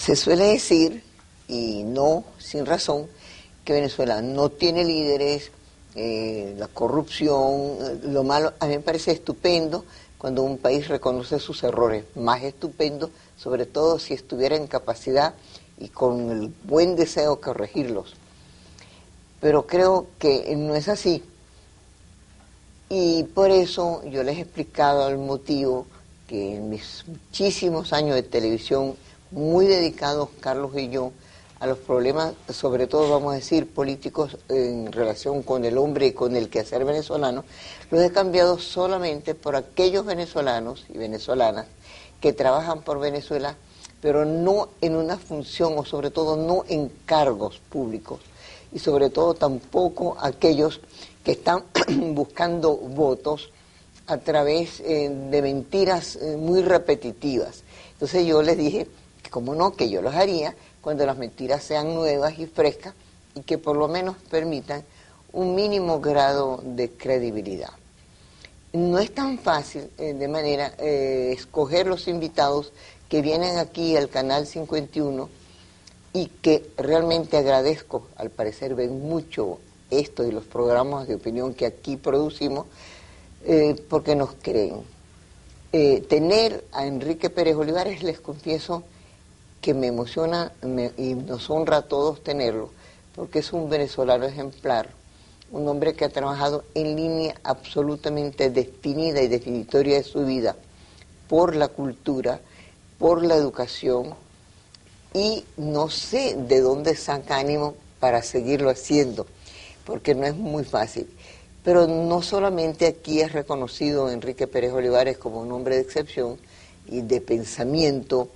Se suele decir, y no sin razón, que Venezuela no tiene líderes, la corrupción, lo malo. A mí me parece estupendo cuando un país reconoce sus errores, más estupendo, sobre todo si estuviera en capacidad y con el buen deseo de corregirlos. Pero creo que no es así. Y por eso yo les he explicado el motivo que en mis muchísimos años de televisión, muy dedicados Carlos y yo, a los problemas, sobre todo vamos a decir políticos en relación con el hombre y con el quehacer venezolano, los he cambiado solamente por aquellos venezolanos y venezolanas que trabajan por Venezuela, pero no en una función o sobre todo no en cargos públicos y sobre todo tampoco aquellos que están buscando votos a través de mentiras muy repetitivas. Entonces yo les dije que como no, que yo los haría cuando las mentiras sean nuevas y frescas y que por lo menos permitan un mínimo grado de credibilidad. No es tan fácil de manera escoger los invitados que vienen aquí al Canal 51 y que realmente agradezco, al parecer ven mucho esto y los programas de opinión que aquí producimos, porque nos creen. Tener a Enrique Pérez Olivares, les confieso que me emociona y nos honra a todos tenerlo, porque es un venezolano ejemplar, un hombre que ha trabajado en línea absolutamente definida y definitoria de su vida por la cultura, por la educación, y no sé de dónde saca ánimo para seguirlo haciendo, porque no es muy fácil. Pero no solamente aquí es reconocido Enrique Pérez Olivares como un hombre de excepción y de pensamiento,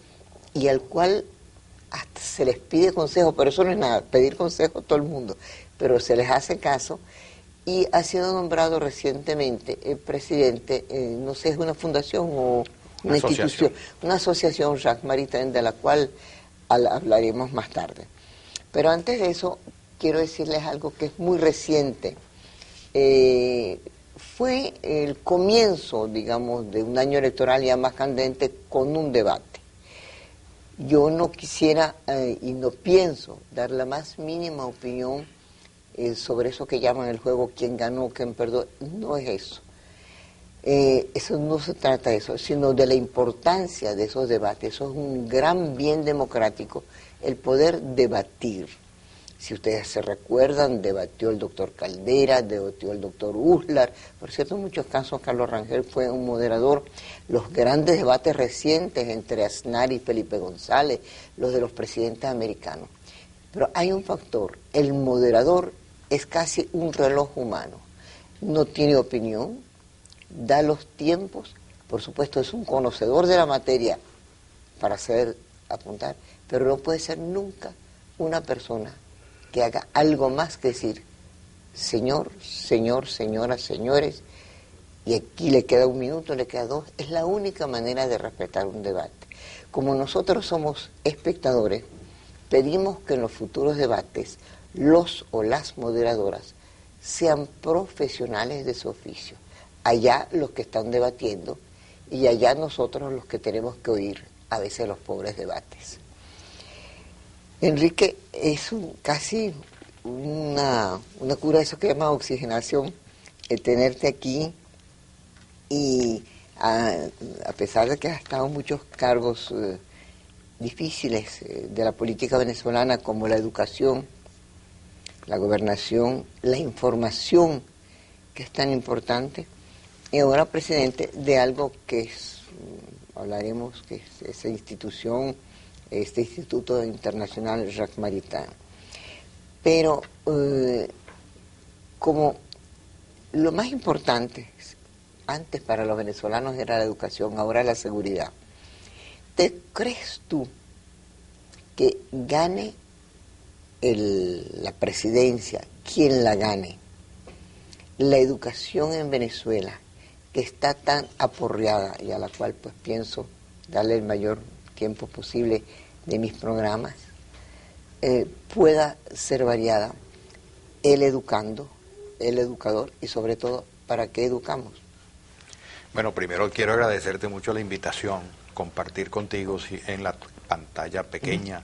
y al cual hasta se les pide consejo, pero eso no es nada, pedir consejo a todo el mundo, pero se les hace caso, y ha sido nombrado recientemente el presidente, no sé, es una fundación o una institución, una asociación Jacques Maritain, de la cual hablaremos más tarde. Pero antes de eso, quiero decirles algo que es muy reciente. Fue el comienzo, digamos, de un año electoral ya más candente con un debate. Yo no quisiera y no pienso dar la más mínima opinión sobre eso que llaman el juego, quién ganó, quién perdió. No es eso. Eso no se trata de eso, sino de la importancia de esos debates. Eso es un gran bien democrático, el poder debatir. Si ustedes se recuerdan, debatió el doctor Caldera, debatió el doctor Uslar. Por cierto, en muchos casos Carlos Rangel fue un moderador. Los grandes debates recientes entre Aznar y Felipe González, los de los presidentes americanos. Pero hay un factor, el moderador es casi un reloj humano. No tiene opinión, da los tiempos, por supuesto es un conocedor de la materia para saber apuntar, pero no puede ser nunca una persona que haga algo más que decir señor, señor, señora, señores, y aquí le queda un minuto, le queda dos. Es la única manera de respetar un debate. Como nosotros somos espectadores, pedimos que en los futuros debates los o las moderadoras sean profesionales de su oficio. Allá los que están debatiendo y allá nosotros los que tenemos que oír a veces los pobres debates. Enrique, es casi una cura de eso que llama oxigenación, el tenerte aquí, y a pesar de que has estado en muchos cargos difíciles de la política venezolana, como la educación, la gobernación, la información, que es tan importante, y ahora presidente de algo que es, hablaremos, que es esa institución, este Instituto Internacional Jacques Maritain. Pero como lo más importante antes para los venezolanos era la educación, ahora la seguridad, ¿te crees tú que gane la presidencia, quien la gane, la educación en Venezuela, que está tan aporreada y a la cual pues pienso darle el mayor tiempo posible de mis programas, pueda ser variada, el educando, el educador, y sobre todo, ¿para qué educamos? Bueno, primero quiero agradecerte mucho la invitación. compartir contigo en la pantalla pequeña,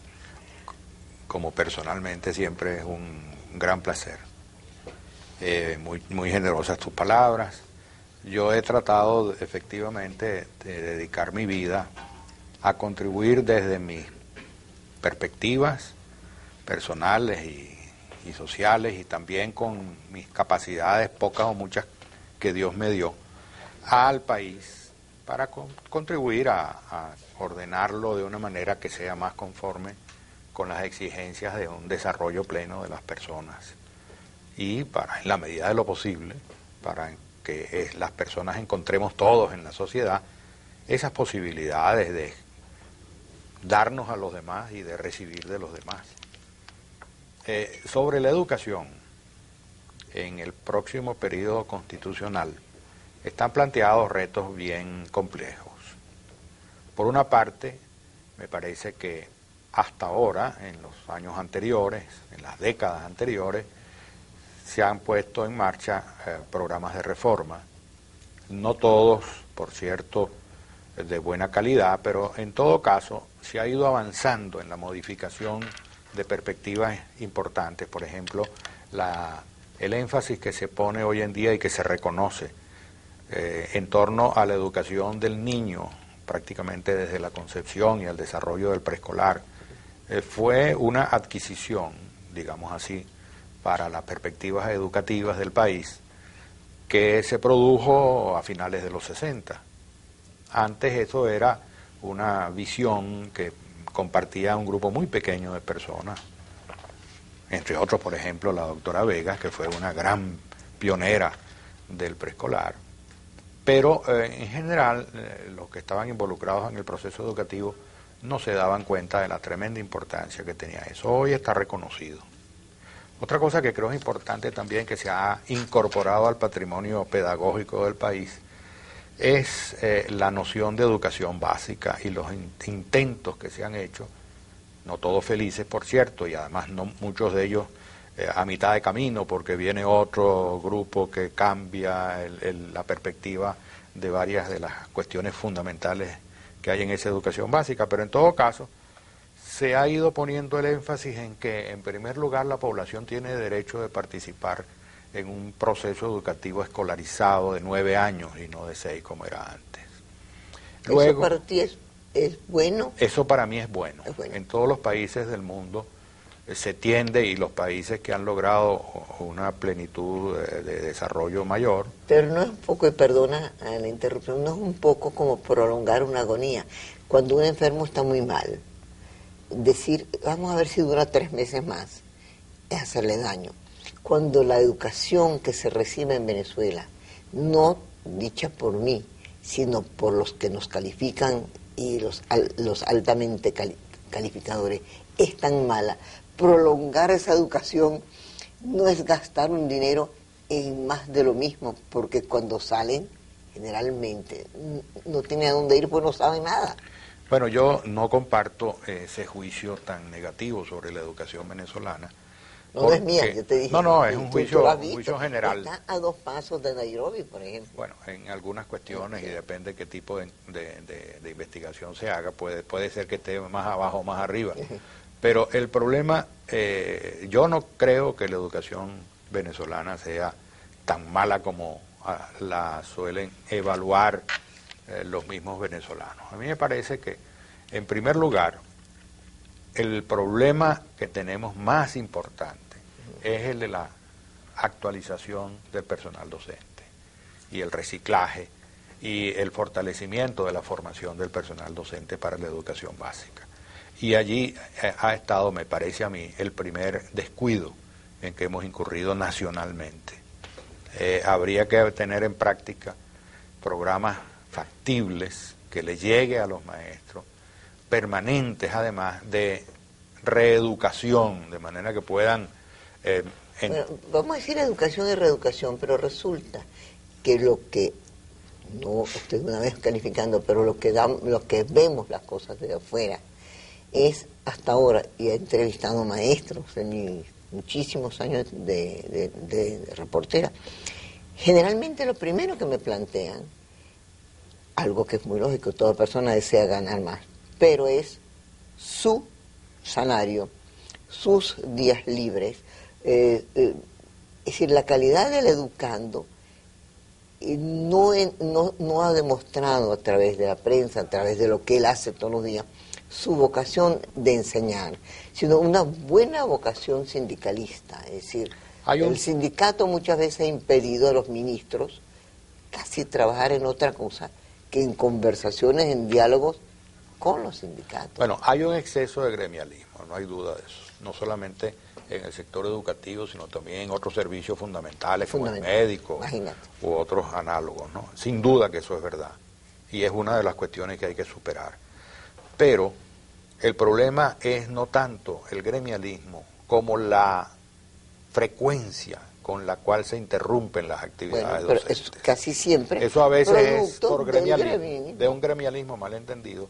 como personalmente siempre es un gran placer. Muy generosas tus palabras. Yo he tratado efectivamente de dedicar mi vida a contribuir desde mis perspectivas personales y sociales, y también con mis capacidades, pocas o muchas que Dios me dio, al país para contribuir a ordenarlo de una manera que sea más conforme con las exigencias de un desarrollo pleno de las personas, y para, en la medida de lo posible, para que las personas encontremos todos en la sociedad esas posibilidades de darnos a los demás y de recibir de los demás. Sobre la educación, en el próximo periodo constitucional están planteados retos bien complejos. Por una parte, me parece que hasta ahora, en los años anteriores, en las décadas anteriores, se han puesto en marcha programas de reforma, no todos, por cierto, de buena calidad, pero en todo caso se ha ido avanzando en la modificación de perspectivas importantes. Por ejemplo, el énfasis que se pone hoy en día y que se reconoce en torno a la educación del niño, prácticamente desde la concepción y el desarrollo del preescolar, fue una adquisición, digamos así, para las perspectivas educativas del país, que se produjo a finales de los 60. Antes eso era una visión que compartía un grupo muy pequeño de personas, entre otros, por ejemplo, la doctora Vega, que fue una gran pionera del preescolar, pero en general los que estaban involucrados en el proceso educativo no se daban cuenta de la tremenda importancia que tenía eso. Hoy está reconocido. Otra cosa que creo es importante también, que se ha incorporado al patrimonio pedagógico del país, es la noción de educación básica y los intentos que se han hecho, no todos felices, por cierto, y además no muchos de ellos a mitad de camino, porque viene otro grupo que cambia la perspectiva de varias de las cuestiones fundamentales que hay en esa educación básica, pero en todo caso se ha ido poniendo el énfasis en que, en primer lugar, la población tiene derecho de participar en un proceso educativo escolarizado de 9 años y no de 6 como era antes. Luego, ¿eso para ti es bueno? Eso para mí es bueno. Es bueno. En todos los países del mundo se tiende, y los países que han logrado una plenitud de desarrollo mayor. Pero no es un poco, y perdona la interrupción, no es un poco como prolongar una agonía. Cuando un enfermo está muy mal, decir, vamos a ver si dura 3 meses más, es hacerle daño. Cuando la educación que se recibe en Venezuela, no dicha por mí, sino por los que nos califican y los altamente calificadores, es tan mala, prolongar esa educación no es gastar un dinero en más de lo mismo, porque cuando salen, generalmente, no tienen a dónde ir, pues no saben nada. Bueno, yo no comparto ese juicio tan negativo sobre la educación venezolana. No es mía, yo te dije. No, es un juicio general. Está a 2 pasos de Nairobi, por ejemplo. Bueno, en algunas cuestiones, y depende de qué tipo de investigación se haga, puede ser que esté más abajo o más arriba. Pero el problema, yo no creo que la educación venezolana sea tan mala como la suelen evaluar los mismos venezolanos. A mí me parece que, en primer lugar, el problema que tenemos más importante es el de la actualización del personal docente y el reciclaje y el fortalecimiento de la formación del personal docente para la educación básica. Y allí ha estado, me parece a mí, el primer descuido en que hemos incurrido nacionalmente. Habría que tener en práctica programas factibles que le llegue a los maestros, permanentes además, de reeducación, de manera que puedan... Bueno, vamos a decir educación y reeducación, pero resulta que lo que, no estoy una vez calificando, pero lo que vemos las cosas de afuera, es hasta ahora, y he entrevistado maestros en mis muchísimos años de reportera, generalmente lo primero que me plantean, algo que es muy lógico, toda persona desea ganar más, pero es su salario, sus días libres, es decir, la calidad del educando no ha demostrado a través de la prensa, a través de lo que él hace todos los días, su vocación de enseñar, sino una buena vocación sindicalista. Es decir, el sindicato muchas veces ha impedido a los ministros casi trabajar en otra cosa que en conversaciones, en diálogos con los sindicatos. Bueno, hay un exceso de gremialismo, no hay duda de eso, no solamente en el sector educativo, sino también en otros servicios fundamentales como el médico. Imagínate. U otros análogos, ¿no? Sin duda que eso es verdad, y es una de las cuestiones que hay que superar. Pero el problema es no tanto el gremialismo como la frecuencia con la cual se interrumpen las actividades pero docentes. es casi siempre eso a veces es por gremialismo, de un gremialismo malentendido,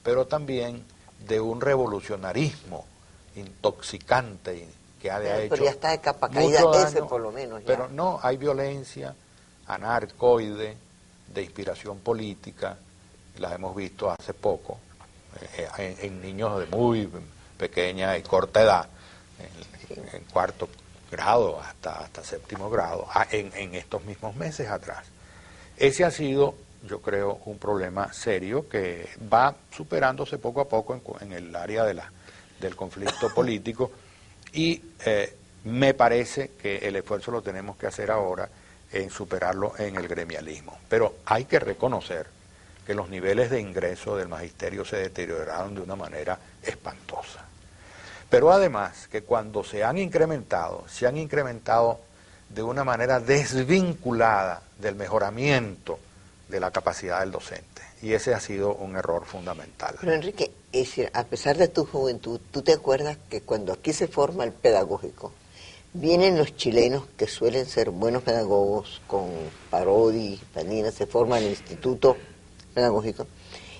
pero también de un revolucionarismo intoxicante que ha hecho pero ya está de capa caída ese por lo menos ya. Pero no, hay violencia anarcoide de inspiración política, las hemos visto hace poco en niños de muy pequeña y corta edad, en cuarto grado hasta séptimo grado, en estos mismos meses atrás. Ese ha sido, yo creo, un problema serio que va superándose poco a poco en el área del conflicto político, y me parece que el esfuerzo lo tenemos que hacer ahora en superarlo en el gremialismo. Pero hay que reconocer que los niveles de ingreso del magisterio se deterioraron de una manera espantosa. Pero además que cuando se han incrementado de una manera desvinculada del mejoramiento de la capacidad del docente. Y ese ha sido un error fundamental. Pero Enrique, es decir, a pesar de tu juventud, ¿tú te acuerdas que cuando aquí se forma el pedagógico, vienen los chilenos que suelen ser buenos pedagogos, con Parodi, Panina, se forma el instituto pedagógico,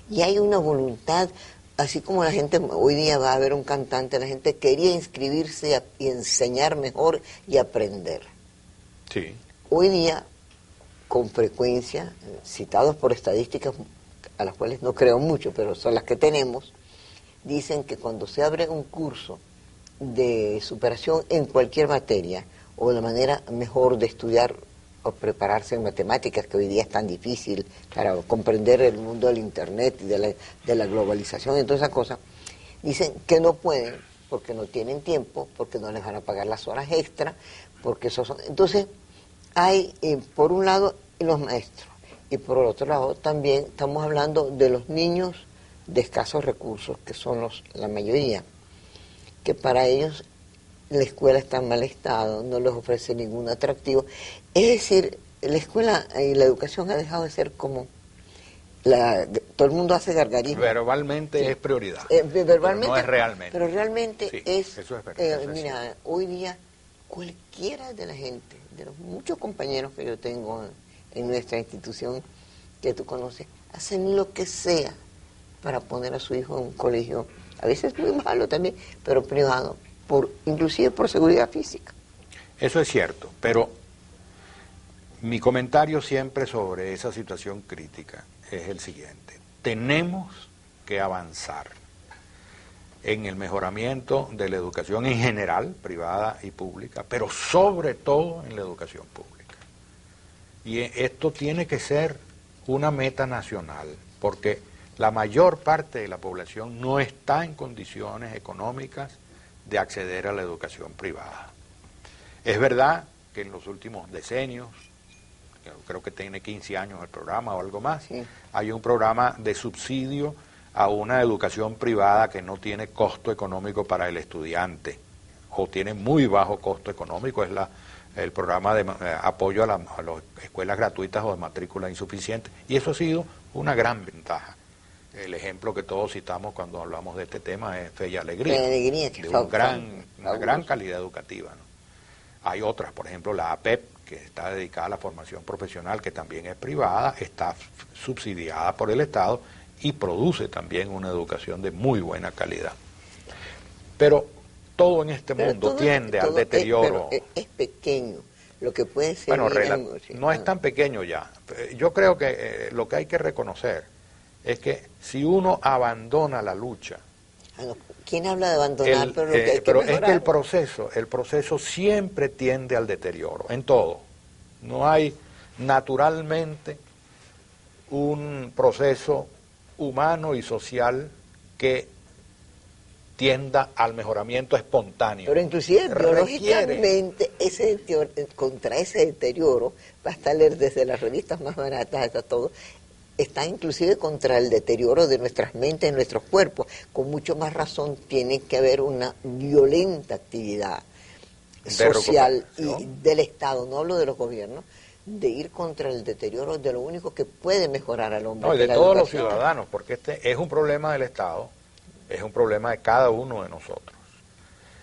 y hay una voluntad, así como la gente, hoy día va a haber un cantante, la gente quería inscribirse y enseñar mejor y aprender. Sí. Hoy día, con frecuencia, citados por estadísticas a las cuales no creo mucho, pero son las que tenemos, dicen que cuando se abre un curso de superación en cualquier materia, o la manera mejor de estudiar o prepararse en matemáticas, que hoy día es tan difícil para comprender el mundo del Internet y de la globalización y todas esas cosas, dicen que no pueden, porque no tienen tiempo, porque no les van a pagar las horas extra, porque eso son... Entonces, hay, por un lado, los maestros, y por el otro lado también estamos hablando de los niños de escasos recursos, que son la mayoría, que para ellos la escuela está en mal estado, no les ofrece ningún atractivo. Es decir, la escuela y la educación ha dejado de ser como... todo el mundo hace gargarismo. Verbalmente sí. Es prioridad, verbalmente, pero no es realmente. Pero realmente sí, es... Eso es verdad, mira, hoy día cualquiera de la gente, de los muchos compañeros que yo tengo en nuestra institución, que tú conoces, hacen lo que sea para poner a su hijo en un colegio, a veces muy malo también, pero privado, inclusive por seguridad física. Eso es cierto, pero mi comentario siempre sobre esa situación crítica es el siguiente: tenemos que avanzar en el mejoramiento de la educación en general, privada y pública, pero sobre todo en la educación pública. Y esto tiene que ser una meta nacional, porque la mayor parte de la población no está en condiciones económicas de acceder a la educación privada. Es verdad que en los últimos decenios, creo que tiene 15 años el programa o algo más, sí, hay un programa de subsidio a una educación privada que no tiene costo económico para el estudiante, o tiene muy bajo costo económico, es el programa de apoyo a las escuelas gratuitas o de matrícula insuficiente, y eso ha sido una gran ventaja. El ejemplo que todos citamos cuando hablamos de este tema es Fe y Alegría, de una gran calidad educativa, ¿no? Hay otras, por ejemplo la APEP, que está dedicada a la formación profesional, que también es privada, está subsidiada por el Estado y produce también una educación de muy buena calidad. Pero todo en este mundo tiende al deterioro. Es pequeño. lo que puede ser... Bueno, no es tan pequeño ya. Yo creo que lo que hay que reconocer es que si uno abandona la lucha... ¿Quién habla de abandonar? Pero, lo que hay que pero es que mejorar. el proceso siempre tiende al deterioro, en todo. No hay naturalmente un proceso humano y social que tienda al mejoramiento espontáneo. Pero inclusive biológicamente contra ese deterioro, basta leer desde las revistas más baratas hasta todo, está inclusive contra el deterioro de nuestras mentes, de nuestros cuerpos. Con mucho más razón tiene que haber una violenta actividad social y del Estado, no hablo de los gobiernos, de ir contra el deterioro de lo único que puede mejorar al hombre. No, y de todos los ciudadanos, porque este es un problema del Estado, es un problema de cada uno de nosotros.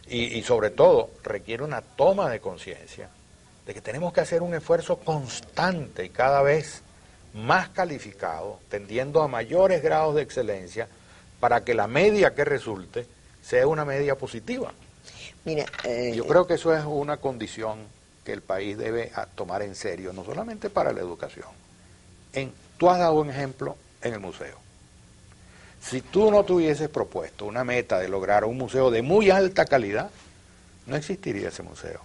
Y sobre todo requiere una toma de conciencia de que tenemos que hacer un esfuerzo constante y cada vez más calificado, tendiendo a mayores grados de excelencia, para que la media que resulte sea una media positiva. Mira, yo creo que eso es una condición que el país debe tomar en serio, no solamente para la educación. Tú has dado un ejemplo en el museo. Si tú no te hubieses propuesto una meta de lograr un museo de muy alta calidad, no existiría ese museo.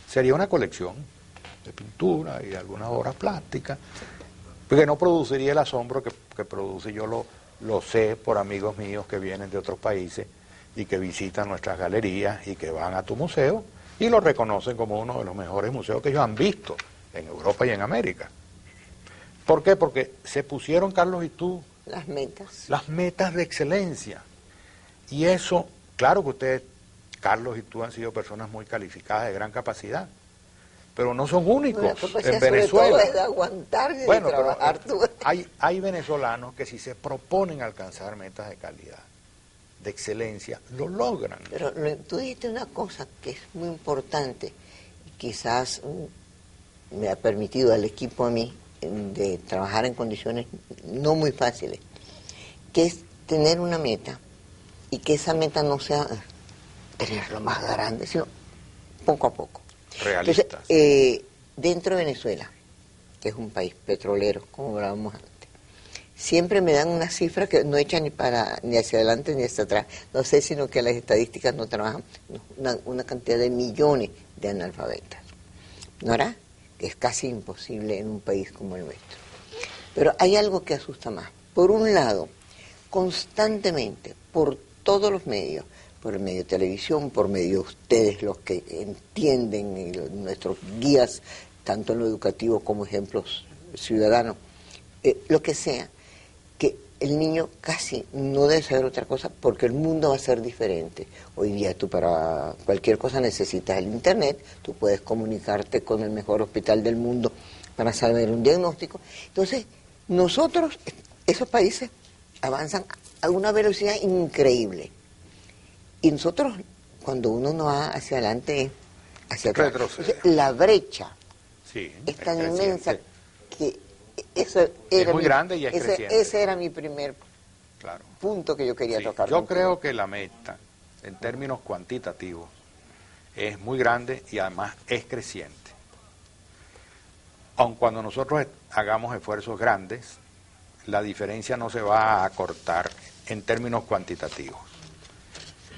Sería una colección de pintura y de algunas obras plásticas, porque no produciría el asombro que produce. Yo lo sé por amigos míos que vienen de otros países y que visitan nuestras galerías y que van a tu museo y lo reconocen como uno de los mejores museos que ellos han visto en Europa y en América. ¿Por qué? Porque se pusieron, Carlos y tú, las metas de excelencia. Y eso, claro que ustedes, Carlos y tú, han sido personas muy calificadas, de gran capacidad, pero no son únicos. En Venezuela, todo es de aguantar y de trabajar. Hay venezolanos que si se proponen alcanzar metas de calidad, de excelencia, lo logran. Pero tú dijiste una cosa que es muy importante, quizás me ha permitido al equipo, a mí, de trabajar en condiciones no muy fáciles, que es tener una meta y que esa meta no sea tenerlo más grande, sino poco a poco. Realistas. Entonces, dentro de Venezuela, que es un país petrolero, como hablábamos antes, siempre me dan una cifra que no echan ni hacia adelante ni hacia atrás. No sé, sino que las estadísticas no trabajan. Una cantidad de millones de analfabetas. ¿No hará? Que es casi imposible en un país como el nuestro. Pero hay algo que asusta más. Por un lado, constantemente, por todos los medios, por el medio de televisión, por medio de ustedes, los que entienden, nuestros guías, tanto en lo educativo como ejemplos ciudadanos, lo que sea, que el niño casi no debe saber otra cosa porque el mundo va a ser diferente. Hoy día tú para cualquier cosa necesitas el internet, tú puedes comunicarte con el mejor hospital del mundo para saber un diagnóstico. Entonces, nosotros, esos países avanzan a una velocidad increíble. Y nosotros, cuando uno no va hacia adelante, hacia atrás, la brecha es tan inmensa que eso era es muy grande y es creciente. Ese era mi primer punto que yo quería tocar. Yo creo que la meta, en términos cuantitativos, es muy grande y además es creciente. Aun cuando nosotros hagamos esfuerzos grandes, la diferencia no se va a acortar en términos cuantitativos.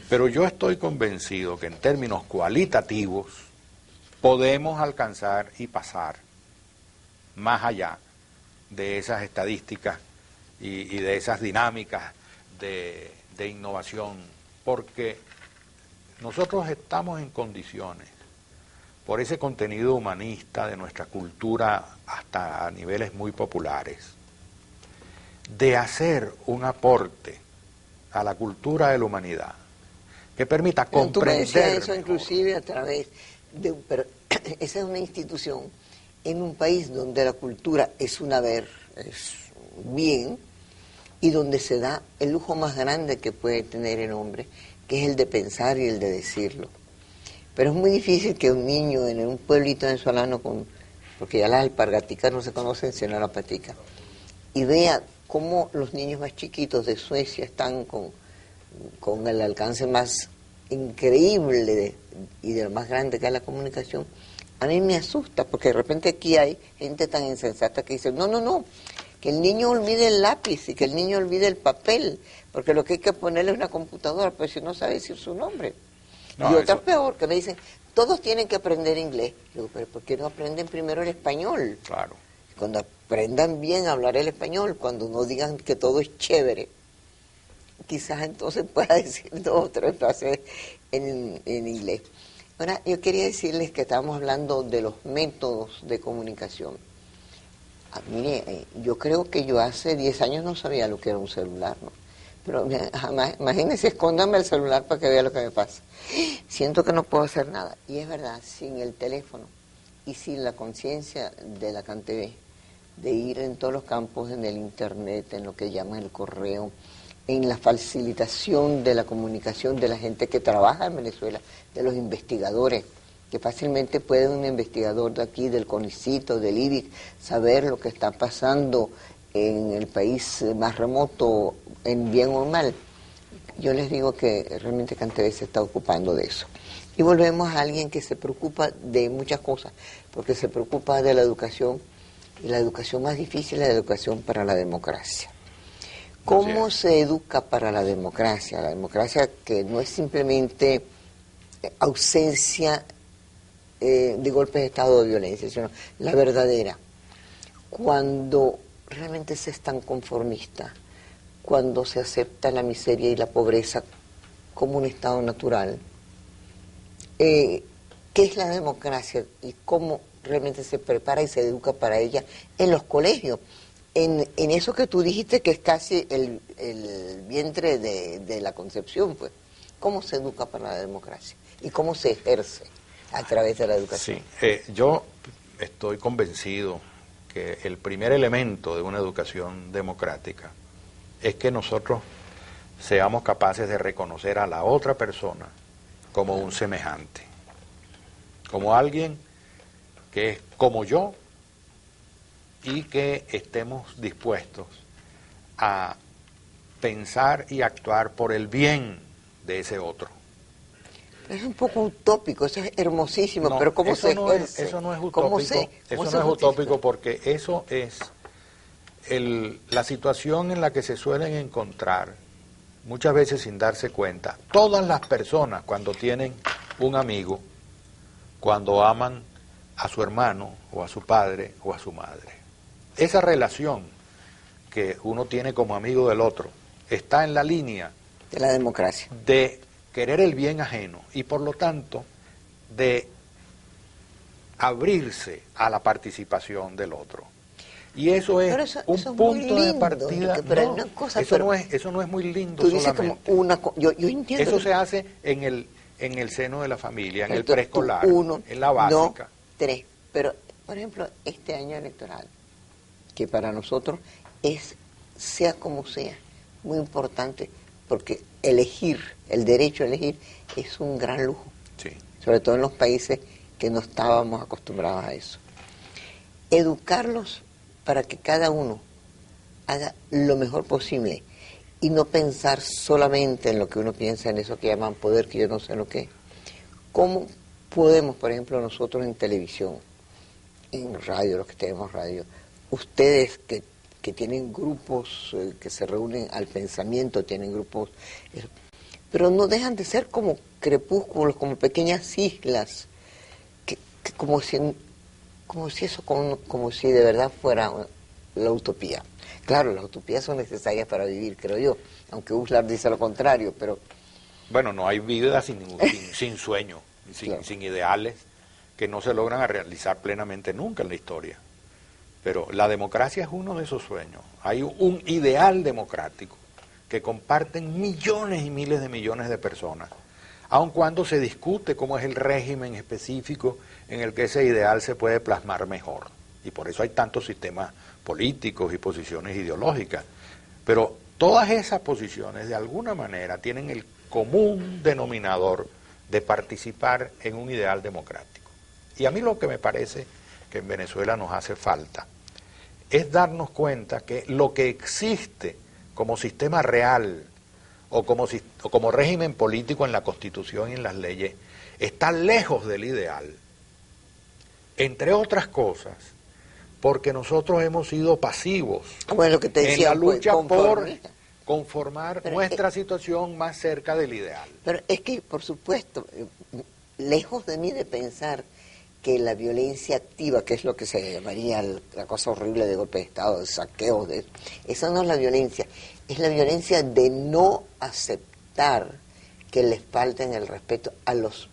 Pero yo estoy convencido que en términos cualitativos podemos alcanzar y pasar más allá de esas estadísticas y de esas dinámicas de innovación, porque nosotros estamos en condiciones, por ese contenido humanista de nuestra cultura hasta a niveles muy populares, de hacer un aporte a la cultura de la humanidad que permita comprender. Tú me decías eso inclusive a través de... Pero esa es una institución en un país donde la cultura es un haber, es bien, y donde se da el lujo más grande que puede tener el hombre, que es el de pensar y el de decirlo. Pero es muy difícil que un niño en un pueblito venezolano, porque ya las alpargaticas no se conocen sino la patica, y vea cómo los niños más chiquitos de Suecia están con el alcance más increíble y de lo más grande que es la comunicación, a mí me asusta, porque de repente aquí hay gente tan insensata que dice, no, que el niño olvide el lápiz y que el niño olvide el papel, porque lo que hay que ponerle es una computadora, pues si no sabe decir su nombre. No, y otra eso... peor, que me dicen, todos tienen que aprender inglés. Digo, pero ¿por qué no aprenden primero el español? Claro. Cuando aprendan bien a hablar el español, cuando no digan que todo es chévere, quizás entonces pueda decir 2 o 3 frases en inglés. Ahora, yo quería decirles que estábamos hablando de los métodos de comunicación. Mire, yo creo que yo hace 10 años no sabía lo que era un celular, ¿no? Pero jamás, imagínense, escóndame el celular para que vea lo que me pasa. Siento que no puedo hacer nada. Y es verdad, sin el teléfono y sin la conciencia de la CanTV, de ir en todos los campos, en el internet, en lo que llaman el correo, en la facilitación de la comunicación de la gente que trabaja en Venezuela, de los investigadores, que fácilmente puede un investigador de aquí, del CONICIT o del IBIC, saber lo que está pasando en el país más remoto, en bien o mal. Yo les digo que realmente CanTV se está ocupando de eso. Y volvemos a alguien que se preocupa de muchas cosas, porque se preocupa de la educación, y la educación más difícil es la educación para la democracia. ¿Cómo se educa para la democracia? La democracia que no es simplemente ausencia de golpes de Estado o de violencia, sino la verdadera. Cuando realmente se es tan conformista, cuando se acepta la miseria y la pobreza como un estado natural, ¿qué es la democracia y cómo realmente se prepara y se educa para ella en los colegios? En eso que tú dijiste que es casi el vientre de la concepción, pues. ¿Cómo se educa para la democracia? ¿Y cómo se ejerce a través de la educación? Sí, yo estoy convencido que el primer elemento de una educación democrática es que nosotros seamos capaces de reconocer a la otra persona como un semejante, como alguien que es como yo y que estemos dispuestos a pensar y actuar por el bien de ese otro. Es un poco utópico, eso es hermosísimo, No, pero ¿cómo se ejerce? Eso no es utópico, eso no es utópico porque eso es la situación en la que se suelen encontrar, muchas veces sin darse cuenta, todas las personas cuando tienen un amigo, cuando aman a su hermano o a su padre o a su madre. Esa relación que uno tiene como amigo del otro está en la línea de la democracia, de querer el bien ajeno y por lo tanto de abrirse a la participación del otro. Y eso es un punto de partida. Eso no es muy lindo solamente. Yo entiendo. Eso se hace en el seno de la familia, en el preescolar, en la básica. 2, 3. Pero, por ejemplo, este año electoral, que para nosotros es, sea como sea, muy importante, porque elegir, el derecho a elegir, es un gran lujo. Sí. Sobre todo en los países que no estábamos acostumbrados a eso. Educarlos para que cada uno haga lo mejor posible y no pensar solamente en lo que uno piensa, en eso que llaman poder, que yo no sé lo que es. ¿Cómo podemos, por ejemplo, nosotros en televisión, en radio, los que tenemos radio, ustedes que tienen grupos que se reúnen al pensamiento, tienen grupos, pero no dejan de ser como crepúsculos, como pequeñas islas, que como si de verdad fuera la utopía. Claro, las utopías son necesarias para vivir, creo yo, aunque Uslar dice lo contrario, pero... Bueno, no hay vida sin sueño, claro, sin ideales que no se logran realizar plenamente nunca en la historia. Pero la democracia es uno de esos sueños. Hay un ideal democrático que comparten millones y miles de millones de personas, aun cuando se discute cómo es el régimen específico en el que ese ideal se puede plasmar mejor. Y por eso hay tantos sistemas políticos y posiciones ideológicas. Pero todas esas posiciones de alguna manera tienen el común denominador de participar en un ideal democrático. Y a mí lo que me parece que en Venezuela nos hace falta es darnos cuenta que lo que existe como sistema real o como régimen político en la Constitución y en las leyes está lejos del ideal. entre otras cosas, porque nosotros hemos sido pasivos Bueno, lo que te decía, en la lucha por conformista. conformar Pero nuestra situación más cerca del ideal. Pero es que, por supuesto, lejos de mí de pensar que la violencia activa, que es lo que se llamaría la cosa horrible de golpe de Estado, de saqueos, esa no es la violencia, es la violencia de no aceptar que les falten el respeto a los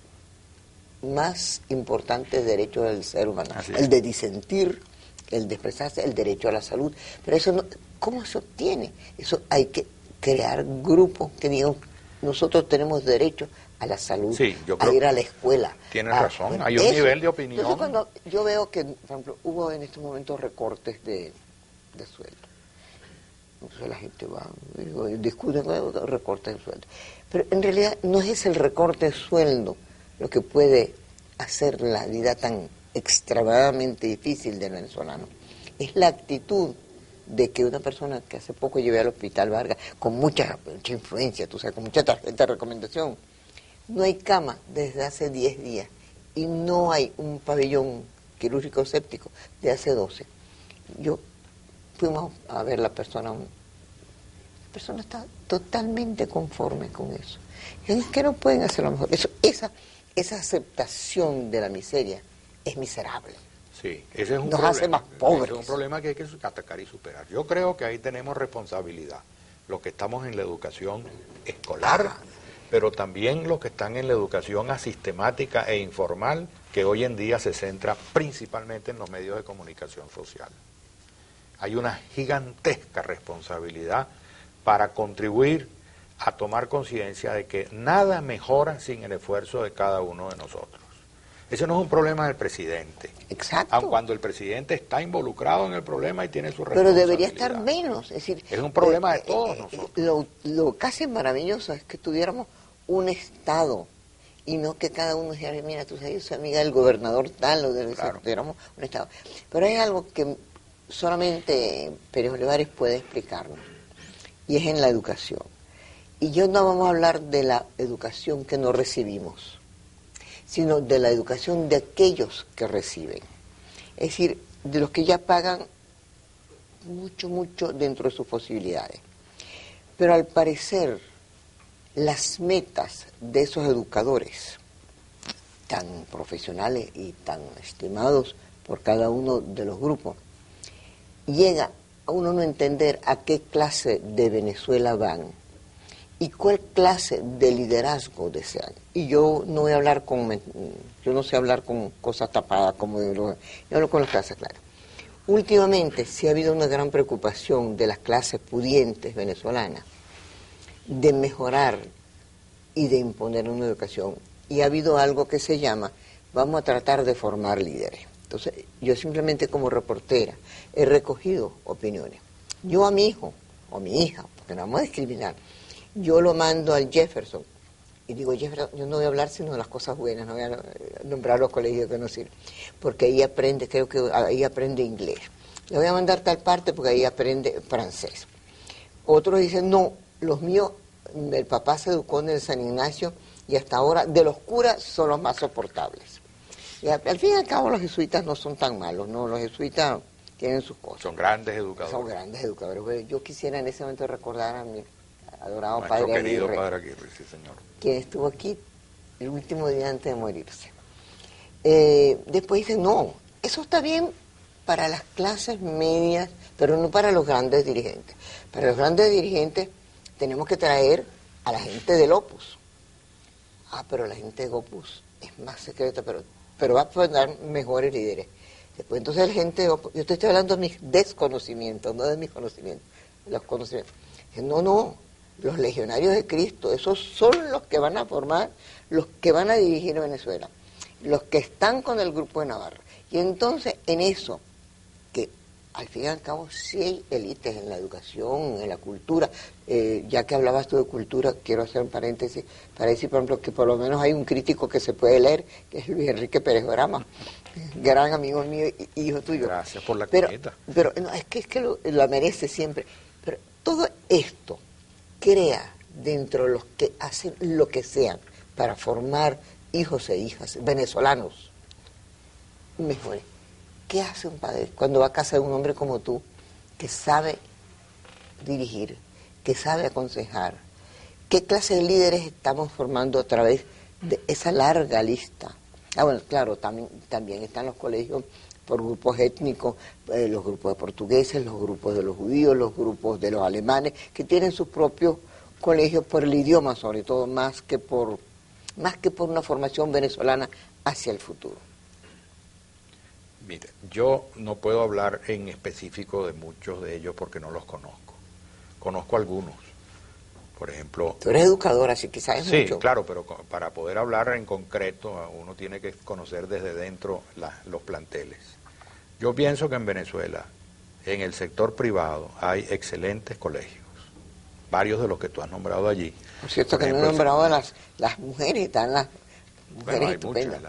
más importantes derechos del ser humano, el de disentir, el de expresarse, el derecho a la salud. Pero eso no, ¿cómo se obtiene? Eso hay que crear grupos que digan, nosotros tenemos derecho a la salud, Sí, yo a creo ir a la escuela. Tienes razón, hay un nivel de opinión. Entonces cuando yo veo que, por ejemplo, hubo en estos momentos recortes de sueldo, entonces la gente va, discuten recortes de sueldo. Pero en realidad no es el recorte de sueldo lo que puede hacer la vida tan extremadamente difícil del venezolano. Es la actitud de que una persona que hace poco llevé al Hospital Vargas, con mucha influencia, tú sabes, con mucha tarjeta de recomendación, no hay cama desde hace 10 días y no hay un pabellón quirúrgico séptico de hace 12. Fuimos a ver la persona está totalmente conforme con eso. Es que no pueden hacerlo mejor. Esa aceptación de la miseria es miserable. Sí, ese es un Nos problema. hace más pobres. Ese es un problema que hay que atacar y superar. Yo creo que ahí tenemos responsabilidad. Los que estamos en la educación escolar, pero también los que están en la educación asistemática e informal, que hoy en día se centra principalmente en los medios de comunicación social. Hay una gigantesca responsabilidad para contribuir a tomar conciencia de que nada mejora sin el esfuerzo de cada uno de nosotros. Ese no es un problema del presidente. Exacto. Aun cuando el presidente está involucrado en el problema y tiene su responsabilidad. Pero debería estar menos. Es decir, es un problema de todos nosotros. Lo casi maravilloso es que tuviéramos un Estado y no que cada uno dijera, mira, tú sabes, yo soy amiga del gobernador tal o del Claro. tuviéramos un Estado. Pero hay algo que solamente Pérez Olivares puede explicarnos, y es en la educación. Y yo no vamos a hablar de la educación que no recibimos, sino de la educación de aquellos que reciben. Es decir, de los que ya pagan mucho dentro de sus posibilidades. Pero al parecer, las metas de esos educadores, tan profesionales y tan estimados por cada uno de los grupos, llega a uno no entender a qué clase de Venezuela van y cuál clase de liderazgo desean. Y yo no voy a hablar yo no sé hablar con cosas tapadas como yo hablo con las clases claras. Últimamente sí ha habido una gran preocupación de las clases pudientes venezolanas de mejorar y de imponer una educación. Y ha habido algo que se llama, vamos a tratar de formar líderes. Entonces, yo simplemente como reportera he recogido opiniones. Yo a mi hijo, o mi hija, porque no vamos a discriminar, yo lo mando al Jefferson. Y digo, Jefferson, yo no voy a hablar sino de las cosas buenas, no voy a nombrar los colegios que no sirven. Porque ahí aprende, creo que ahí aprende inglés. Le voy a mandar tal parte porque ahí aprende francés. Otros dicen, no, los míos, el papá se educó en el San Ignacio y hasta ahora de los curas son los más soportables. Y al fin y al cabo los jesuitas no son tan malos, ¿no? Los jesuitas tienen sus cosas. Son grandes educadores. Son grandes educadores. Bueno, yo quisiera en ese momento recordar a mi adorado Nuestro padre querido Aguirre, padre Aguirre, sí señor. quien estuvo aquí el último día antes de morirse. Después dicen, no, eso está bien para las clases medias, pero no para los grandes dirigentes. Para los grandes dirigentes tenemos que traer a la gente del Opus. Pero la gente del Opus es más secreta, pero va a formar mejores líderes. Después entonces la gente del Opus, yo te estoy hablando de mis desconocimientos, no de mis conocimientos, los conocimientos. No, los legionarios de Cristo, esos son los que van a formar, los que van a dirigir Venezuela, los que están con el Grupo de Navarra. Y entonces en eso, que al fin y al cabo sí hay élites en la educación, en la cultura, ya que hablabas tú de cultura, quiero hacer un paréntesis para decir, por ejemplo, que por lo menos hay un crítico que se puede leer, que es Luis Enrique Pérez Brama, gran amigo mío y hijo tuyo. Gracias por la cuñita. Pero no, es que la merece siempre. Pero todo esto crea dentro de los que hacen lo que sean para formar hijos e hijas venezolanos mejores. ¿Qué hace un padre cuando va a casa de un hombre como tú, que sabe dirigir, que sabe aconsejar? ¿Qué clase de líderes estamos formando a través de esa larga lista? Bueno, claro, también están los colegios por grupos étnicos, los grupos de portugueses, los grupos de los judíos, los grupos de los alemanes, que tienen sus propios colegios por el idioma, sobre todo, más que por una formación venezolana hacia el futuro. Mire, yo no puedo hablar en específico de muchos de ellos porque no los conozco. Conozco algunos. Por ejemplo... Tú eres educador, así que sabes mucho. Sí, claro, pero para poder hablar en concreto, uno tiene que conocer desde dentro los planteles. Yo pienso que en Venezuela, en el sector privado, hay excelentes colegios. Varios de los que tú has nombrado allí. Por cierto, que no he nombrado a las mujeres, están las mujeres bueno, estupendas.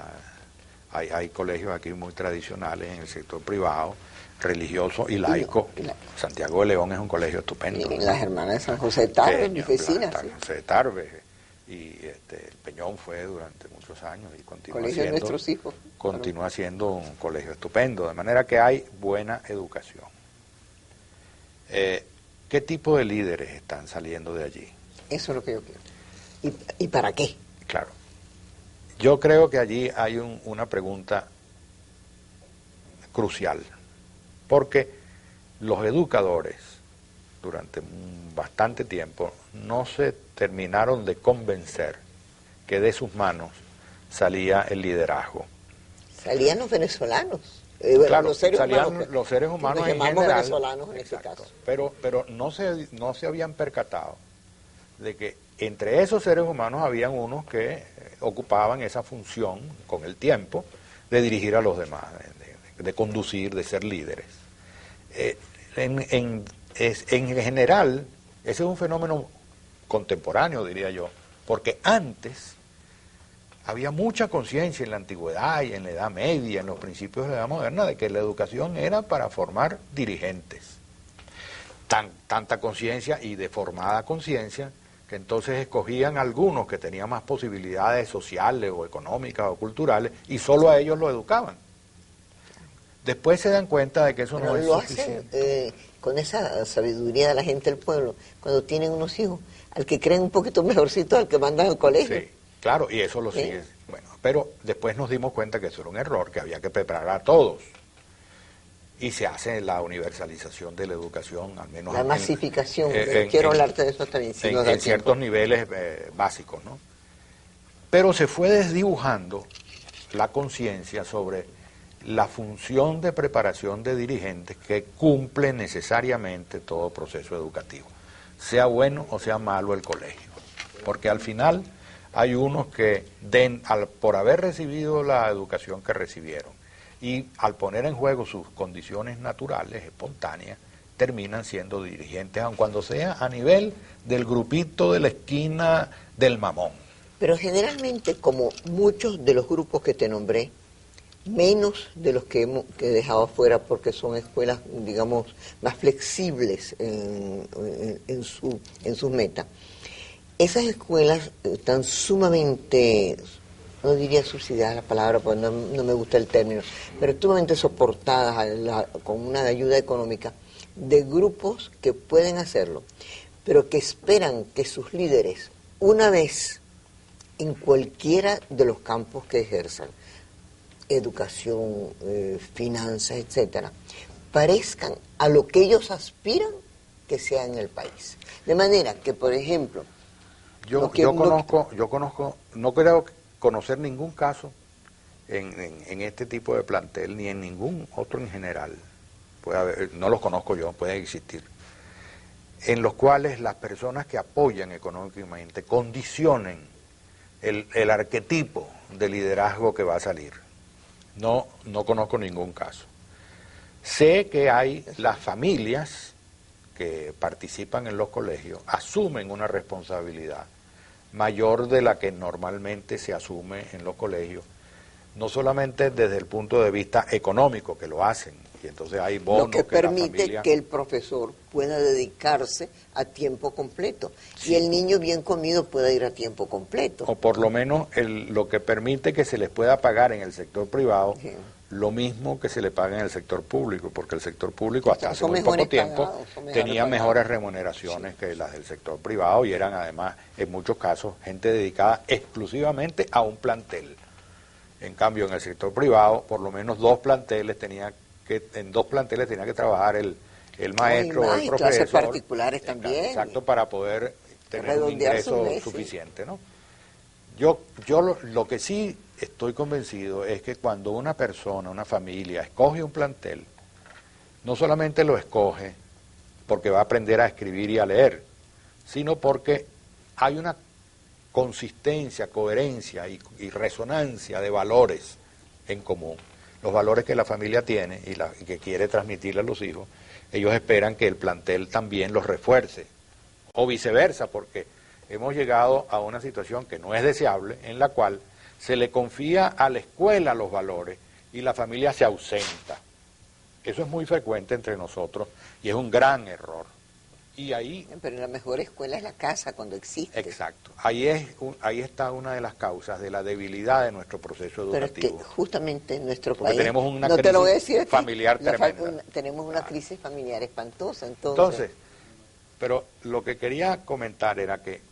Hay colegios aquí muy tradicionales en el sector privado, religioso y laico. Santiago de León es un colegio estupendo. Y las hermanas de San José de Tarve, mis vecinas. San José de Tarve. Y el Peñón fue durante muchos años y continúa siendo un colegio estupendo. De manera que hay buena educación. ¿Qué tipo de líderes están saliendo de allí? Eso es lo que yo quiero. ¿Y para qué? Claro. Yo creo que allí hay una pregunta crucial, porque los educadores durante bastante tiempo no se terminaron de convencer que de sus manos salía el liderazgo. Salían los venezolanos. Claro, los seres salían humanos, los seres humanos en llamamos general, venezolanos en exacto, este caso. pero no se habían percatado de que entre esos seres humanos habían unos que ocupaban esa función con el tiempo de dirigir a los demás, de conducir, de ser líderes. En general, ese es un fenómeno contemporáneo, diría yo, porque antes había mucha conciencia en la antigüedad y en la Edad Media, en los principios de la Edad Moderna, de que la educación era para formar dirigentes. Tanta conciencia y deformada conciencia que entonces escogían algunos que tenían más posibilidades sociales o económicas o culturales y solo a ellos lo educaban. Después se dan cuenta de que eso no es suficiente. Hacen con esa sabiduría de la gente del pueblo, cuando tienen unos hijos, al que creen un poquito mejorcito, al que mandan al colegio. Sí, claro, y eso lo sigue. Bueno, pero después nos dimos cuenta que eso era un error, que había que preparar a todos. Y se hace la universalización de la educación, al menos... La masificación, quiero hablarte de eso también. Si en ciertos niveles básicos, ¿no? Pero se fue desdibujando la conciencia sobre la función de preparación de dirigentes que cumple necesariamente todo proceso educativo, sea bueno o sea malo el colegio. Porque al final hay unos que, por haber recibido la educación que recibieron, y al poner en juego sus condiciones naturales, espontáneas, terminan siendo dirigentes, aun cuando sea a nivel del grupito de la esquina del mamón. Pero generalmente, como muchos de los grupos que te nombré, menos de los que he dejado afuera porque son escuelas, digamos, más flexibles en sus metas, esas escuelas están sumamente... no diría subsidiadas la palabra, porque no me gusta el término, pero sumamente soportadas con una ayuda económica de grupos que pueden hacerlo, pero que esperan que sus líderes, una vez en cualquiera de los campos que ejerzan, educación, finanzas, etcétera, parezcan a lo que ellos aspiran que sea en el país. De manera que, por ejemplo... Yo conozco, no creo conocer ningún caso en este tipo de plantel, ni en ningún otro en general, puede haber, no los conozco yo, pueden existir, en los cuales las personas que apoyan económicamente condicionen el arquetipo de liderazgo que va a salir. No conozco ningún caso. Sé que hay las familias que participan en los colegios, asumen una responsabilidad mayor de la que normalmente se asume en los colegios, no solamente desde el punto de vista económico, que lo hacen, y entonces hay bonos lo que permite que el profesor pueda dedicarse a tiempo completo, sí, y el niño bien comido pueda ir a tiempo completo. O por lo menos lo que permite que se les pueda pagar en el sector privado, sí, lo mismo que se le paga en el sector público, porque el sector público hasta hace Son muy poco mejores tiempo pagados, son mejores tenía pagados. mejores remuneraciones que las del sector privado y eran además en muchos casos gente dedicada exclusivamente a un plantel. En cambio en el sector privado por lo menos en dos planteles tenía que trabajar el maestro o el y profesor. clases particulares también. Exacto, para poder tener un Redondear sus ingreso meses. suficiente, ¿no? Yo lo que sí estoy convencido es que cuando una persona, una familia, escoge un plantel, no solamente lo escoge porque va a aprender a escribir y a leer, sino porque hay una consistencia, coherencia y resonancia de valores en común. Los valores que la familia tiene y que quiere transmitirle a los hijos, ellos esperan que el plantel también los refuerce, o viceversa, porque hemos llegado a una situación que no es deseable, en la cual se le confía a la escuela los valores y la familia se ausenta. Eso es muy frecuente entre nosotros y es un gran error. Y ahí... Pero la mejor escuela es la casa cuando existe. Exacto. Ahí está una de las causas de la debilidad de nuestro proceso educativo. Pero es que justamente en nuestro Porque país... tenemos una no te lo voy a crisis decir a ti, familiar tremenda. tenemos una crisis familiar espantosa, Entonces, pero lo que quería comentar era que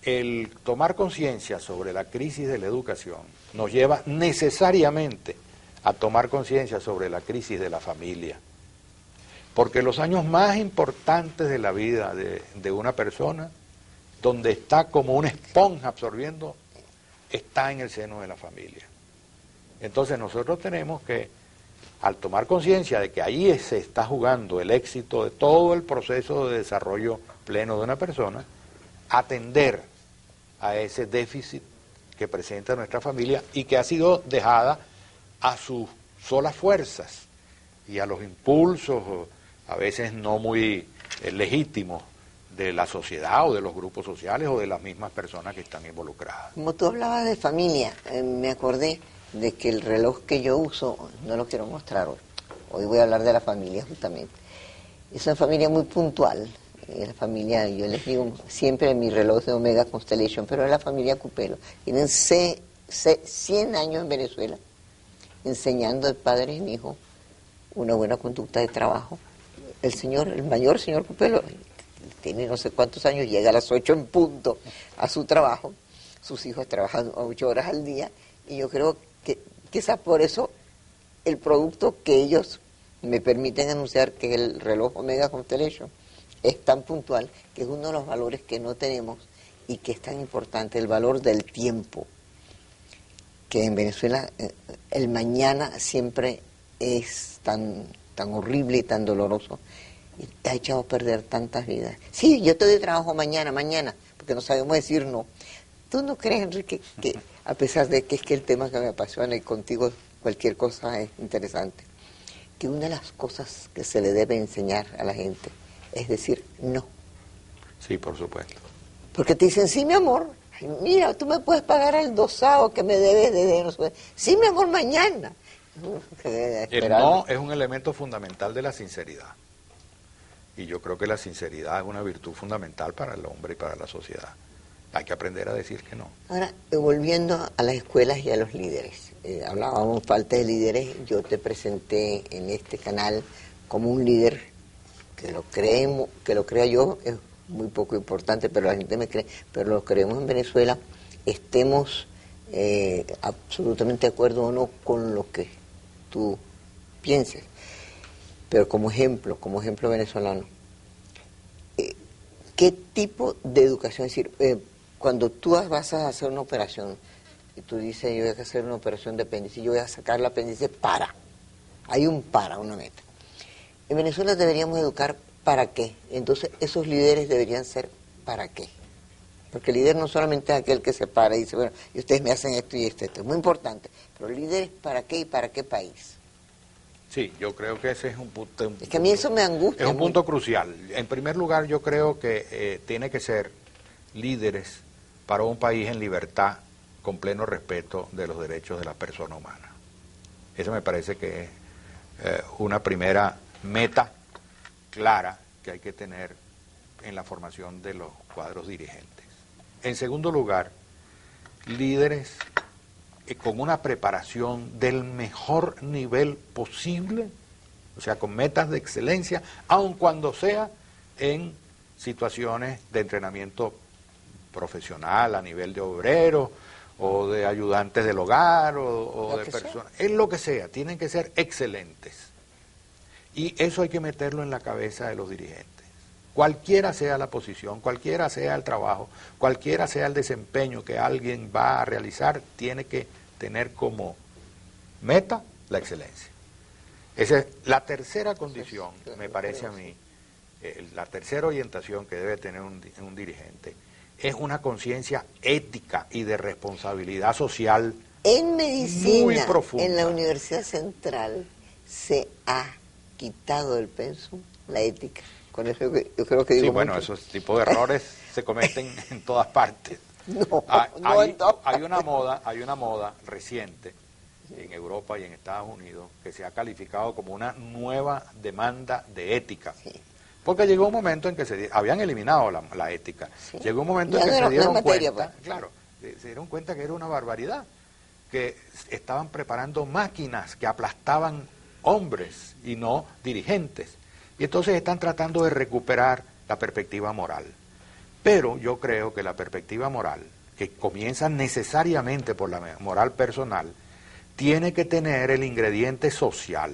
el tomar conciencia sobre la crisis de la educación nos lleva necesariamente a tomar conciencia sobre la crisis de la familia. Porque los años más importantes de la vida de una persona, donde está como una esponja absorbiendo, está en el seno de la familia. Entonces nosotros tenemos que, al tomar conciencia de que ahí se está jugando el éxito de todo el proceso de desarrollo pleno de una persona, atender a ese déficit que presenta nuestra familia y que ha sido dejada a sus solas fuerzas y a los impulsos a veces no muy legítimos de la sociedad o de los grupos sociales o de las mismas personas que están involucradas. Como tú hablabas de familia, me acordé de que el reloj que yo uso, no lo quiero mostrar hoy, hoy voy a hablar de la familia justamente, es una familia muy puntual, la familia, yo les digo siempre mi reloj de Omega Constellation, pero es la familia Cupelo, tienen 100 años en Venezuela, enseñando de padres en hijos una buena conducta de trabajo. El mayor señor Cupelo, tiene no sé cuántos años, llega a las 8 en punto a su trabajo, sus hijos trabajan 8 horas al día, y yo creo que quizás por eso el producto que ellos me permiten anunciar, que es el reloj Omega Constellation, es tan puntual, que es uno de los valores que no tenemos y que es tan importante, el valor del tiempo, que en Venezuela el mañana siempre es tan horrible y tan doloroso, y ha echado a perder tantas vidas. Sí, yo te doy trabajo mañana, porque no sabemos decir no. ¿Tú no crees, Enrique, que a pesar de que es que el tema que me apasiona y contigo cualquier cosa es interesante, que una de las cosas que se le debe enseñar a la gente es decir no? Sí, por supuesto. Porque te dicen, sí, mi amor, mira, tú me puedes pagar el dosado que me debes de no sé. Sí, mi amor, mañana. El no es un elemento fundamental de la sinceridad. Y yo creo que la sinceridad es una virtud fundamental para el hombre y para la sociedad. Hay que aprender a decir que no. Ahora, volviendo a las escuelas y a los líderes. Hablábamos falta de líderes. Yo te presenté en este canal como un líder que lo crea yo, es muy poco importante, pero la gente me cree, pero lo creemos en Venezuela, estemos absolutamente de acuerdo o no con lo que tú pienses. Pero como ejemplo venezolano, ¿qué tipo de educación? Es decir, cuando tú vas a hacer una operación, y tú dices, yo voy a hacer una operación de apéndice, yo voy a sacar el apéndice hay una meta. En Venezuela deberíamos educar ¿para qué? Entonces, esos líderes deberían ser ¿para qué? Porque el líder no solamente es aquel que se para y dice, bueno, y ustedes me hacen esto y esto, es muy importante, pero el líder es ¿para qué y para qué país? Sí, yo creo que ese es un punto... Es que a mí eso me angustia. Es un punto crucial. En primer lugar, yo creo que tiene que ser líderes para un país en libertad, con pleno respeto de los derechos de la persona humana. Eso me parece que es una primera meta clara que hay que tener en la formación de los cuadros dirigentes. En segundo lugar, líderes con una preparación del mejor nivel posible, o sea, con metas de excelencia, aun cuando sea en situaciones de entrenamiento profesional a nivel de obrero o de ayudantes del hogar o de personas, es lo que sea, tienen que ser excelentes. Y eso hay que meterlo en la cabeza de los dirigentes. Cualquiera sea la posición, cualquiera sea el trabajo, cualquiera sea el desempeño que alguien va a realizar, tiene que tener como meta la excelencia. Esa es la tercera condición, me parece a mí, la tercera orientación que debe tener un dirigente, es una conciencia ética y de responsabilidad social en medicina, muy profunda. En la Universidad Central se ha quitado del pensum la ética. Con eso yo creo que digo sí, bueno, mucho. esos tipos de errores se cometen en todas partes. No, Hay una moda reciente en Europa y en Estados Unidos que se ha calificado como una nueva demanda de ética. Sí. Porque llegó un momento en que habían eliminado la ética. Sí. Llegó un momento en que se dieron cuenta, claro, se dieron cuenta que era una barbaridad, que estaban preparando máquinas que aplastaban hombres y no dirigentes. Y entonces están tratando de recuperar la perspectiva moral. Pero yo creo que la perspectiva moral, que comienza necesariamente por la moral personal, tiene que tener el ingrediente social.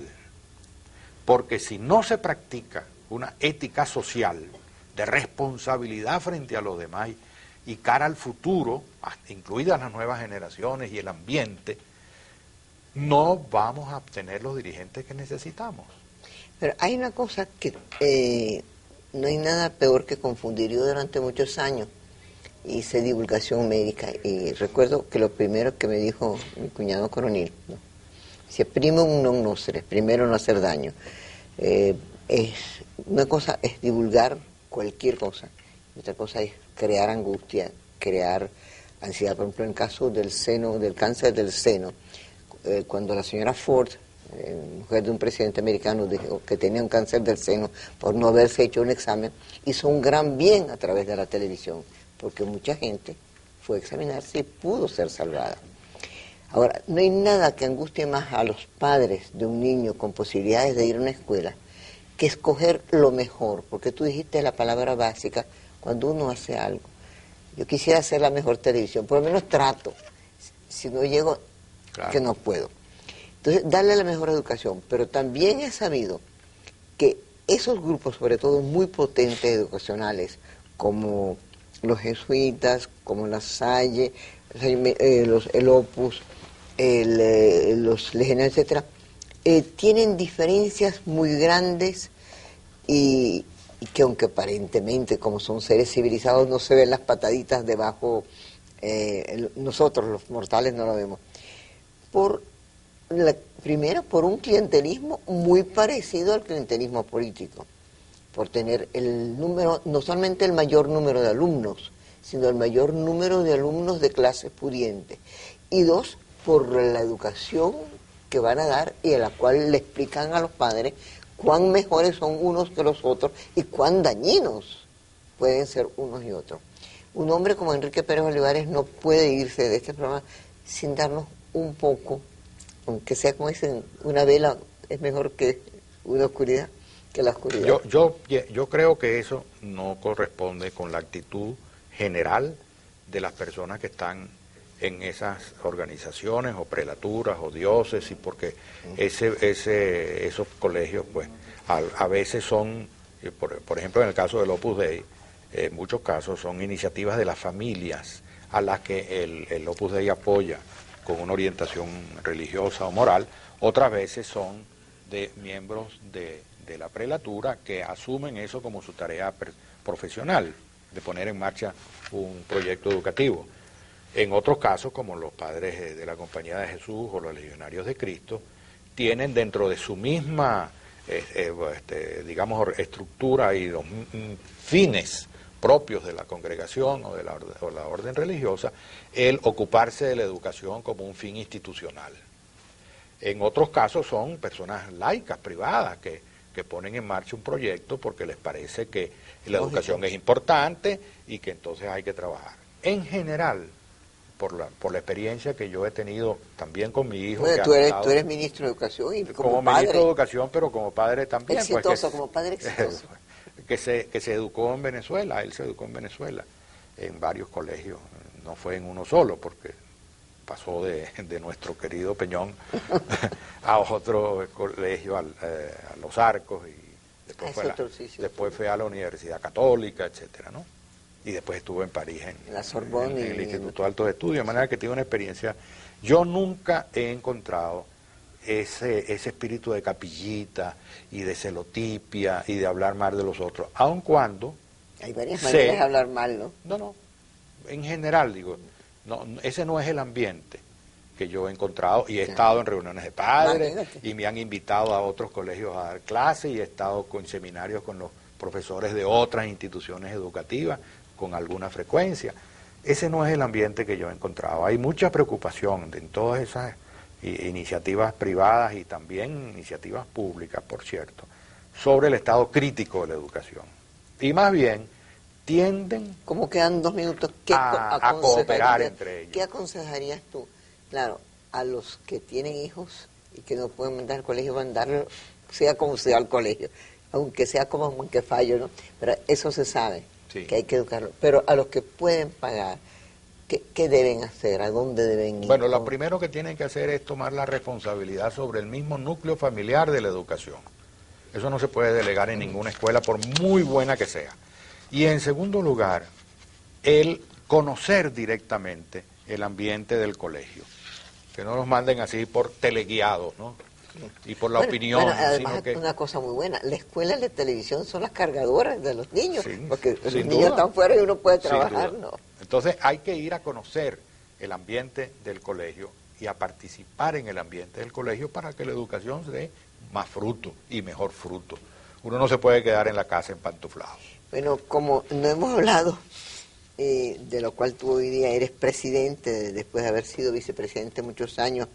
Porque si no se practica una ética social de responsabilidad frente a los demás y cara al futuro, incluidas las nuevas generaciones y el ambiente, no vamos a obtener los dirigentes que necesitamos. Pero hay una cosa que no hay nada peor que confundir. Yo durante muchos años hice divulgación médica y recuerdo que lo primero que me dijo mi cuñado coronel, ¿no? Dice, primum non nocere, primero no hacer daño. Es una cosa es divulgar cualquier cosa, otra cosa es crear angustia, crear ansiedad. Por ejemplo, en el caso del seno, del cáncer del seno, cuando la señora Ford, mujer de un presidente americano, dijo que tenía un cáncer del seno por no haberse hecho un examen, hizo un gran bien a través de la televisión, porque mucha gente fue a examinarse y pudo ser salvada. Ahora, no hay nada que angustie más a los padres de un niño con posibilidades de ir a una escuela que escoger lo mejor, porque tú dijiste la palabra básica cuando uno hace algo. Yo quisiera hacer la mejor televisión, por lo menos trato, si no llego, claro, que no puedo. Entonces, darle la mejor educación, pero también he sabido que esos grupos, sobre todo muy potentes educacionales, como los jesuitas, como la Salle, el Opus, los legionarios, etcétera, tienen diferencias muy grandes y que aunque aparentemente, como son seres civilizados, no se ven las pataditas debajo, nosotros los mortales no lo vemos. Primero, por un clientelismo muy parecido al clientelismo político, por tener el número, no solamente el mayor número de alumnos, sino el mayor número de alumnos de clases pudientes. Y dos, por la educación que van a dar y a la cual le explican a los padres cuán mejores son unos que los otros y cuán dañinos pueden ser unos y otros. Un hombre como Enrique Pérez Olivares no puede irse de este programa sin darnos un poco, aunque sea como dicen, una vela es mejor que una oscuridad, que la oscuridad. Yo creo que eso no corresponde con la actitud general de las personas que están en esas organizaciones o prelaturas o diócesis, porque esos colegios pues a veces son, por ejemplo en el caso del Opus Dei, en muchos casos son iniciativas de las familias a las que el Opus Dei apoya con una orientación religiosa o moral, otras veces son de miembros de la prelatura que asumen eso como su tarea profesional, de poner en marcha un proyecto educativo. En otros casos, como los padres de la Compañía de Jesús o los Legionarios de Cristo, tienen dentro de su misma, digamos, estructura y los fines propios de la congregación o de la orden religiosa, el ocuparse de la educación como un fin institucional. En otros casos son personas laicas, privadas, que ponen en marcha un proyecto porque les parece que la educación es importante y que entonces hay que trabajar. En general, por la experiencia que yo he tenido también con mi hijo. Bueno, Que tú eres ministro de Educación y como ministro padre de Educación, pero como padre también. exitoso, como padre exitoso. que se educó en Venezuela, él se educó en Venezuela, en varios colegios, no fue en uno solo, porque pasó de nuestro querido Peñón a otro colegio, a Los Arcos, y después fue a la Universidad Católica, etcétera, ¿no? Y después estuvo en París, en la Sorbonne, en el Instituto de Altos Estudios, de manera que tiene una experiencia. Yo nunca he encontrado ese espíritu de capillita y de celotipia y de hablar mal de los otros, aun cuando... Hay varias maneras de hablar mal, ¿no? No, en general digo, no, ese no es el ambiente que yo he encontrado, y he estado en reuniones de padres, y me han invitado a otros colegios a dar clases, y he estado con seminarios con los profesores de otras instituciones educativas con alguna frecuencia. Ese no es el ambiente que yo he encontrado. Hay mucha preocupación en todas esas iniciativas privadas y también iniciativas públicas, por cierto, sobre el estado crítico de la educación. Y más bien tienden... ¿Cómo quedan 2 minutos? a cooperar entre ellos. ¿Qué aconsejarías tú? Claro, a los que tienen hijos y que no pueden mandar al colegio, mandarlo, sea como sea al colegio, aunque sea como un que fallo, ¿no? Pero eso se sabe, sí, que hay que educarlo. Pero a los que pueden pagar, ¿qué deben hacer? ¿A dónde deben ir? Bueno, lo primero que tienen que hacer es tomar la responsabilidad sobre el mismo núcleo familiar de la educación. Eso no se puede delegar en ninguna escuela, por muy buena que sea. Y en segundo lugar, el conocer directamente el ambiente del colegio. Que no nos manden así por teleguiados, ¿no? Y por la opinión. Bueno, además sino que... una cosa muy buena, las escuelas de televisión son las cargadoras de los niños, sí, porque los niños duda están fuera y uno puede trabajar, ¿no? Entonces hay que ir a conocer el ambiente del colegio y a participar en el ambiente del colegio para que la educación se dé más fruto y mejor fruto. Uno no se puede quedar en la casa empantuflado. Bueno, como no hemos hablado, de lo cual tú hoy día eres presidente, después de haber sido vicepresidente muchos años,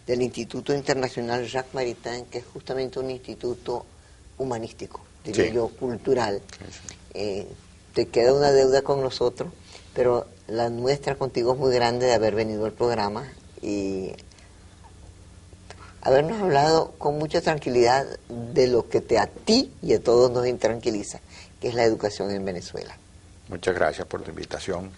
del Instituto Internacional Jacques Maritain, que es justamente un instituto humanístico, diría yo, cultural. Te queda una deuda con nosotros, pero la nuestra contigo es muy grande de haber venido al programa y habernos hablado con mucha tranquilidad de lo que a ti y a todos nos intranquiliza, que es la educación en Venezuela. Muchas gracias por tu invitación.